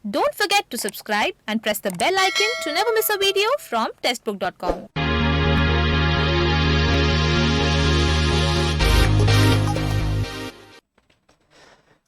Don't forget to subscribe and press the bell icon to never miss a video from testbook.com.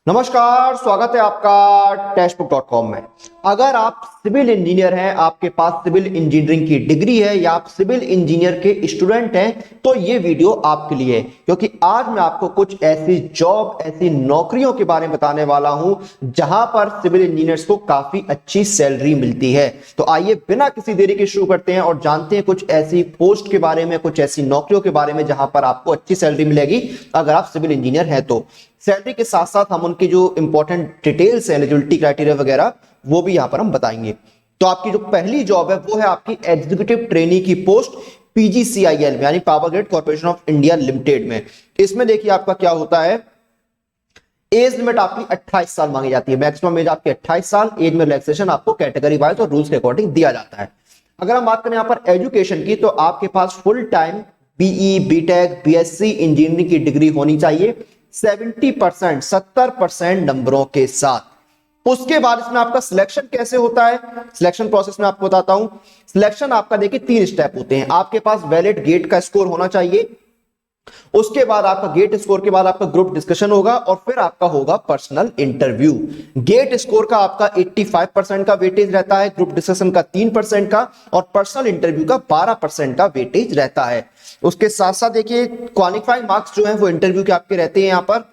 नमस्कार, स्वागत है आपका टेस्टबुक.com में। अगर आप सिविल इंजीनियर हैं, आपके पास सिविल इंजीनियरिंग की डिग्री है या आप सिविल इंजीनियर के स्टूडेंट हैं, तो ये वीडियो आपके लिए है, क्योंकि आज मैं आपको कुछ ऐसी जॉब, ऐसी नौकरियों के बारे में बताने वाला हूं जहां पर सिविल इंजीनियर्स को काफी अच्छी सैलरी मिलती है। तो आइए बिना किसी देरी के शुरू करते हैं और जानते हैं कुछ ऐसी पोस्ट के बारे में, कुछ ऐसी नौकरियों के बारे में जहां पर आपको अच्छी सैलरी मिलेगी अगर आप सिविल इंजीनियर हैं तो। सैलरी के साथ साथ हम उनकी जो इंपॉर्टेंट डिटेल्स है, एलिजिबिलिटी क्राइटेरिया वगैरह, वो भी यहां पर हम बताएंगे। तो आपकी जो पहली जॉब है वो है आपकी एग्जीक्यूटिव ट्रेनी की पोस्ट पीजीसीआईएल में, यानी power grid corporation of India limited में। इसमें देखिए आपका क्या होता है, एज लिमिट आपकी 28 साल मांगी जाती है। मैक्सिमम एज आपकी 28 साल। एज में रिलैक्सेशन आपको कैटेगरी वाइज और रूल्स के अकॉर्डिंग दिया जाता है। अगर हम बात करें यहां पर एजुकेशन की, तो आपके पास full time BE, BTech, BSc engineering की डिग्री होनी चाहिए 70%, 70% नंबरों के साथ। उसके बाद इसमें आपका सिलेक्शन कैसे होता है, सिलेक्शन प्रोसेस में आपको बताता हूं। सिलेक्शन आपका देखिए 3 स्टेप होते हैं। आपके पास वैलिड गेट का स्कोर होना चाहिए, उसके बाद आपका गेट स्कोर के बाद आपका ग्रुप डिस्कशन होगा और फिर आपका होगा पर्सनल इंटरव्यू। गेट स्कोर का आपका 85% का वेटेज रहता है, ग्रुप डिस्कशन का 3% का और पर्सनल इंटरव्यू का 12% का वेटेज रहता है। उसके साथ साथ देखिए क्वालिफाइंग मार्क्स जो है वो इंटरव्यू के आपके रहते हैं यहां पर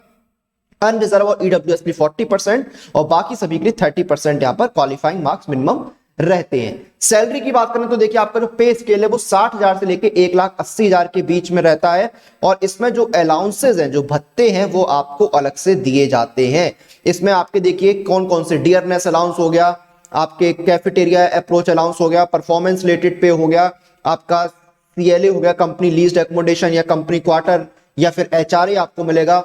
अनरिजर्व और ईडब्ल्यूएस के लिए 40% और बाकी सभी के लिए 30% यहां पर क्वालिफाइंग मार्क्स मिनिमम रहते हैं। सैलरी की बात करें तो देखिए आपका जो पे स्केल है वो 60,000 से लेके 1,80,000 के बीच में रहता है और इसमें जो अलाउंसेज हैं, जो भत्ते हैं, वो आपको अलग से दिए जाते हैं। इसमें आपके देखिए कौन कौन से, डियरनेस अलाउंस हो गया, आपके कैफेटेरिया अप्रोच अलाउंस हो गया, परफॉर्मेंस रिलेटेड पे हो गया, आपका सीएलए हो गया, कंपनी लीज्ड एकोमोडेशन या कंपनी क्वार्टर या फिर एचआरए आपको मिलेगा।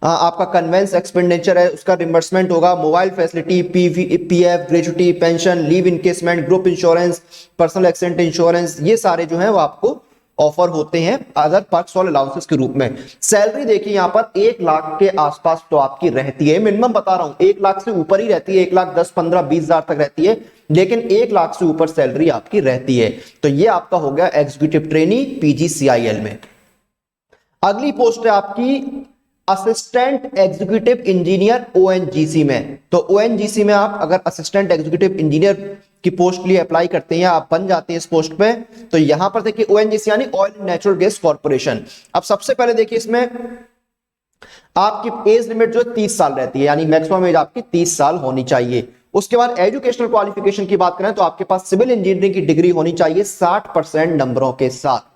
आपका कन्वेंस एक्सपेंडिचर है उसका रिम्बर्समेंट होगा, mobile facility, PF, gratuity, pension, leave encasement, group insurance, personal accident insurance, ये सारे जो है वो आपको ऑफर होते हैं अदर पर्क्स और अलाउंसेस के रूप में। सैलरी देखिए यहां पर 1 लाख के आसपास तो आपकी रहती है, मिनिमम बता रहा हूं 1 लाख से ऊपर ही रहती है, 1,10,000, 15,000, 20,000 तक रहती है, लेकिन 1 लाख से ऊपर सैलरी आपकी रहती है। तो ये आपका हो गया एग्जीक्यूटिव ट्रेनी पीजीसीआईएल में। अगली पोस्ट है आपकी असिस्टेंट एग्जीक्यूटिव इंजीनियर ओएनजीसी में। तो ओएनजीसी में आप अगर असिस्टेंट एग्जीक्यूटिव इंजीनियर की पोस्ट के लिए अप्लाई करते हैं या आप बन जाते हैं इस पोस्ट पे, तो यहां पर देखिए ओएनजीसी यानी oil and natural gas corporation. अब सबसे पहले देखिए इसमें आपकी एज लिमिट जो 30 साल रहती है, यानी मैक्सिमम एज आपकी 30 साल होनी चाहिए। उसके बाद एजुकेशनल क्वालिफिकेशन की बात करें तो आपके पास सिविल इंजीनियरिंग की डिग्री होनी चाहिए 60% नंबरों के साथ।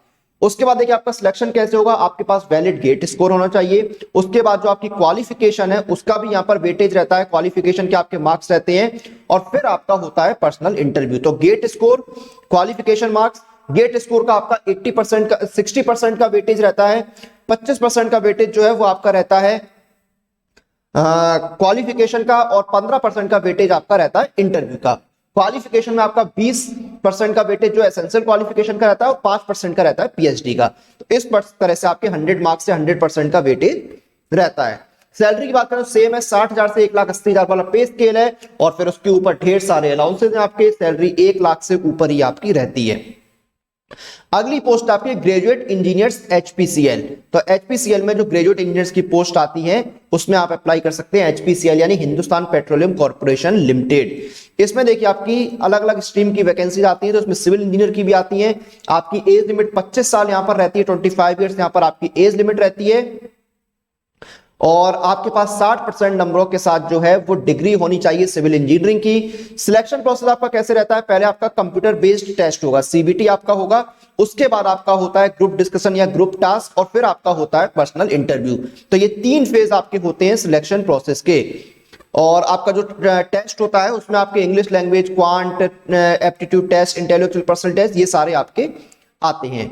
उसके बाद देखिए आपका सिलेक्शन कैसे होगा, आपके पास वैलिड गेट स्कोर होना चाहिए। उसके बाद जो आपकी क्वालिफिकेशन है उसका भी यहां पर वेटेज रहता है, क्वालिफिकेशन के आपके मार्क्स रहते हैं और फिर आपका होता है पर्सनल इंटरव्यू। तो GATE score, qualification marks, GATE score का आपका 80% का 60% का वेटेज रहता है, 25% का वेटेज जो है वो आपका रहता है क्वालिफिकेशन का और 15% का वेटेज आपका रहता है इंटरव्यू का। क्वालिफिकेशन में आपका 20% का वेटेज जो एसेंशियल क्वालिफिकेशन का रहता है और 5% का रहता है पीएचडी का। तो इस तरह से आपके 100 मार्क्स से 100% का वेटेज रहता है। सैलरी की बात करें तो सेम है, 60,000 से 1,80,000 वाला पे स्केल है और फिर उसके ऊपर ढेर सारे अलाउंसेस हैं आपके। सैलरी 1 लाख से ऊपर ही आपकी रहती है। अगली पोस्ट आपकी ग्रेजुएट इंजीनियर्स एचपीसीएल। तो एचपीसीएल में जो ग्रेजुएट इंजीनियर्स की पोस्ट आती है उसमें आप अप्लाई कर सकते हैं। एचपीसीएल यानी हिंदुस्तान पेट्रोलियम कॉर्पोरेशन लिमिटेड। इसमें देखिए आपकी अलग अलग स्ट्रीम की वैकेंसीज आती है, तो इसमें सिविल इंजीनियर की भी आती है। आपकी एज लिमिट 25 साल यहां पर रहती है, 25 ईयर्स यहां पर आपकी एज लिमिट रहती है और आपके पास 60% नंबरों के साथ जो है वो डिग्री होनी चाहिए सिविल इंजीनियरिंग की। सिलेक्शन प्रोसेस आपका कैसे रहता है, पहले आपका कंप्यूटर बेस्ड टेस्ट होगा, सीबीटी आपका होगा। उसके बाद आपका होता है ग्रुप डिस्कशन या ग्रुप टास्क और फिर आपका होता है पर्सनल इंटरव्यू। तो ये 3 फेज आपके होते हैं सिलेक्शन प्रोसेस के। और आपका जो टेस्ट होता है उसमें आपके English language, quant, aptitude test, intellectual personal test, ये सारे आपके आते हैं।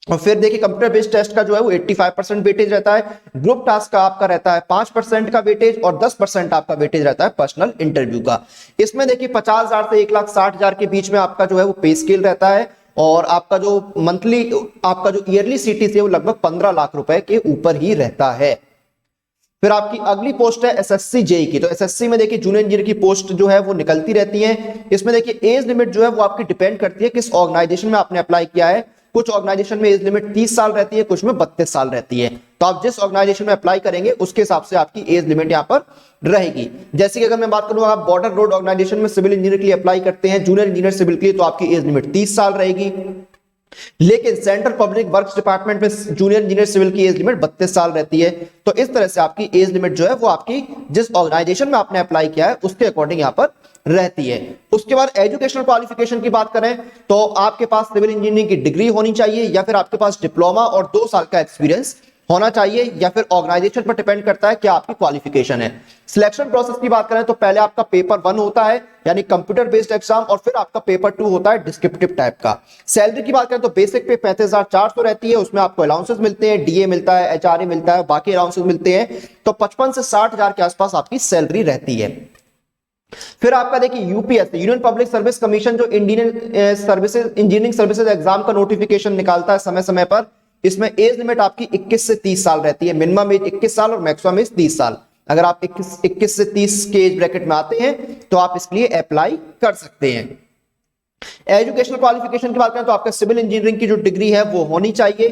और फिर देखिए कंप्यूटर बेस्ड टेस्ट का जो है वो 85% वेटेज रहता है। ग्रुप टास्क का आपका रहता है 5% का वेटेज और 10% आपका वेटेज रहता है पर्सनल इंटरव्यू का। इसमें देखिए 50,000 से 1,60,000 के बीच में आपका जो है वो पे स्केल रहता है और आपका जो मंथली, आपका जो ईयरली सीटीसी है वो लगभग 15 लाख रुपए के ऊपर ही रहता है। फिर आपकी अगली पोस्ट है एसएससी जेई की। तो एसएससी में देखिए जूनियर इंजीनियर की पोस्ट जो है वो निकलती रहती है। इसमें देखिए एज लिमिट जो है वो आपकी डिपेंड करती है किस ऑर्गेनाइजेशन में आपने अप्लाई किया है। कुछ ऑर्गेनाइजेशन में एज लिमिट 30 साल रहती है, कुछ में 32 साल रहती है। तो आप जिस ऑर्गेनाइजेशन में अप्लाई करेंगे उसके हिसाब से आपकी एज लिमिट यहाँ पर रहेगी। जैसे कि अगर मैं बात करूं, आप बॉर्डर रोड ऑर्गेनाइजेशन में सिविल इंजीनियर के लिए अप्लाई करते हैं, जूनियर इंजीनियर सिविल के लिए, तो आपकी एज लिमिट 30 साल रहेगी। लेकिन सेंट्रल पब्लिक वर्क्स डिपार्टमेंट में जूनियर इंजीनियर सिविल की एज लिमिट 32 साल रहती है। तो इस तरह से आपकी एज लिमिट जो है वो आपकी जिस ऑर्गेनाइजेशन में आपने अप्लाई किया है उसके अकॉर्डिंग यहां पर रहती है। उसके बाद एजुकेशनल क्वालिफिकेशन की बात करें तो आपके पास सिविल इंजीनियरिंग की डिग्री होनी चाहिए, या फिर आपके पास डिप्लोमा और 2 साल का एक्सपीरियंस होना चाहिए, या फिर ऑर्गेनाइजेशन पर डिपेंड करता है क्या आपकी क्वालिफिकेशन है। सिलेक्शन प्रोसेस की बात करें तो पहले आपका पेपर 1 होता है यानी कंप्यूटर बेस्ड एग्जाम, और फिर आपका पेपर 2 होता है डिस्क्रिप्टिव टाइप का। सैलरी की बात करें तो बेसिक पे 35,400 रहती है, उसमें आपको अलाउंसेस मिलते हैं, डीए मिलता है, एचआरए मिलता है, बाकी अलाउंसेस मिलते हैं। तो 55 से 60,000 के आसपास आपकी सैलरी रहती है। फिर आपका देखिए UPSC union public service commission जो Indian services engineering services exam का नोटिफिकेशन निकालता है समय समय पर, इसमें एज लिमिट आपकी 21 से 30 साल रहती है। मिनिमम एज 21 साल और मैक्सिमम एज 30 साल। अगर आप 21 से 30 के एज ब्रैकेट में आते हैं तो आप इसके लिए अप्लाई कर सकते हैं। एजुकेशनल क्वालिफिकेशन की बात करें तो आपका सिविल इंजीनियरिंग की जो डिग्री है वो होनी चाहिए।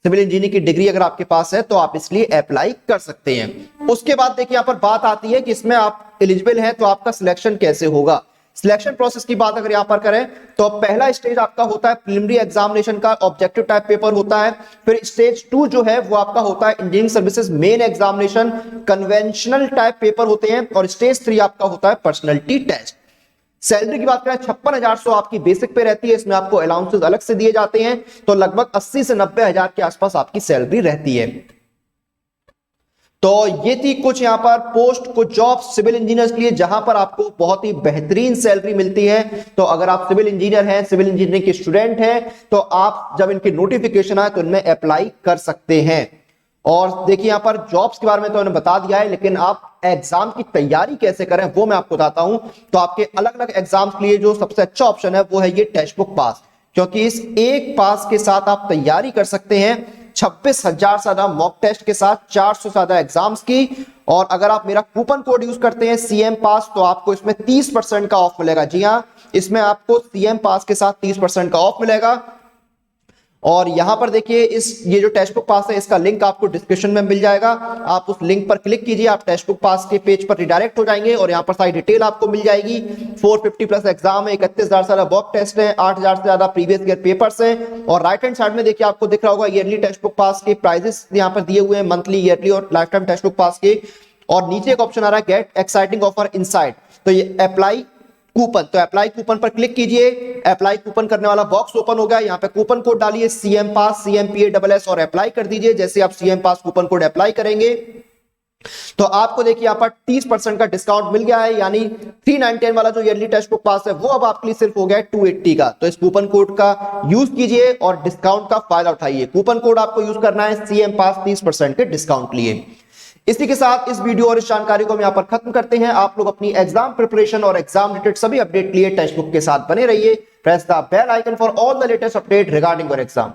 सिविल इंजीनियरिंग की डिग्री अगर आपके पास है तो आप इसलिए अप्लाई कर सकते हैं। उसके बाद देखिए यहां पर बात आती है कि इसमें आप एलिजिबल हैं तो आपका सिलेक्शन कैसे होगा। सिलेक्शन प्रोसेस की बात अगर यहां पर करें तो पहला स्टेज आपका होता है प्रिलिमिनरी एग्जामिनेशन का, ऑब्जेक्टिव टाइप पेपर होता है। फिर स्टेज 2 जो है वो आपका होता है engineering services main examination, conventional type paper होते हैं, और स्टेज 3 आपका होता है पर्सनैलिटी टेस्ट। सैलरी की बात करें 56,100 आपकी बेसिक पे रहती है, इसमें आपको अलाउंसेस अलग से दिए जाते हैं, तो लगभग 80 से 90,000 के आसपास आपकी सैलरी रहती है। तो ये थी कुछ यहां पर पोस्ट, कुछ जॉब सिविल इंजीनियर्स के लिए जहां पर आपको बहुत ही बेहतरीन सैलरी मिलती है। तो अगर आप सिविल इंजीनियर हैं, सिविल इंजीनियरिंग के स्टूडेंट हैं, तो आप जब इनकी नोटिफिकेशन आए तो इनमें अप्लाई कर सकते हैं। और देखिए यहां पर जॉब्स के बारे में तो मैंने बता दिया है, लेकिन आप एग्जाम की तैयारी कैसे करें वो मैं आपको बताता हूं। तो आपके अलग अलग एग्जाम्स के लिए जो सबसे अच्छा ऑप्शन है वो है ये टेक्स्ट बुक पास, क्योंकि इस एक पास के साथ आप तैयारी कर सकते हैं 26,000 से ज्यादा मॉक टेस्ट के साथ, 400 से ज्यादा एग्जाम्स की। और अगर आप मेरा कूपन कोड यूज करते हैं सीएम पास तो आपको इसमें 30% का ऑफ मिलेगा। जी हां, इसमें आपको सीएम पास के साथ 30% का ऑफ मिलेगा। और यहां पर देखिए ये जो टेक्स्ट बुक पास है इसका लिंक आपको डिस्क्रिप्शन में मिल जाएगा। आप उस लिंक पर क्लिक कीजिए, आप टेक्स्ट बुक पास के पेज पर रिडायरेक्ट हो जाएंगे और यहां पर सारी डिटेल आपको मिल जाएगी। 450 प्लस एग्जाम है, 31,000 से ज्यादा मॉक टेस्ट है, 8,000 से ज्यादा प्रीवियस ईयर पेपर्स हैं। और राइट हैंड साइड में देखिए आपको दिख रहा होगा ईयरली टेक्स्ट बुक पास के प्राइजेस यहां पर दिए हुए हैं, मंथली, ईयरली और लाइफ टाइम टेक्स्ट बुक पास के। और नीचे एक ऑप्शन आ रहा है गेट एक्साइटिंग ऑफर इनसाइड, तो ये अप्लाई कूपन, तो अप्लाई कूपन पर क्लिक कीजिए। अप्लाई कूपन करने वाला बॉक्स ओपन होगा, यहाँ पे कूपन कोड डालिए सीएम पास CMPASS और अप्लाई कर दीजिए। जैसे आप सीएम पास कूपन कोड अप्लाई करेंगे तो आपको देखिए यहाँ पर 30% का डिस्काउंट मिल गया है, यानी 399 वाला जो ईयरली टेक्स्ट बुक पास है वो अब आपके लिए सिर्फ हो गया है 280 का। तो इस कूपन कोड का यूज कीजिए और डिस्काउंट का फायदा उठाइए। कूपन कोड आपको यूज करना है सीएम पास 30% के डिस्काउंट लिए। इसी के साथ इस वीडियो और इस जानकारी को हम यहां पर खत्म करते हैं। आप लोग अपनी एग्जाम प्रिपरेशन और एग्जाम रिलेटेड सभी अपडेट लिए टेक्स्ट बुक के साथ बने रहिए। Press the bell icon for all the latest update regarding your exam.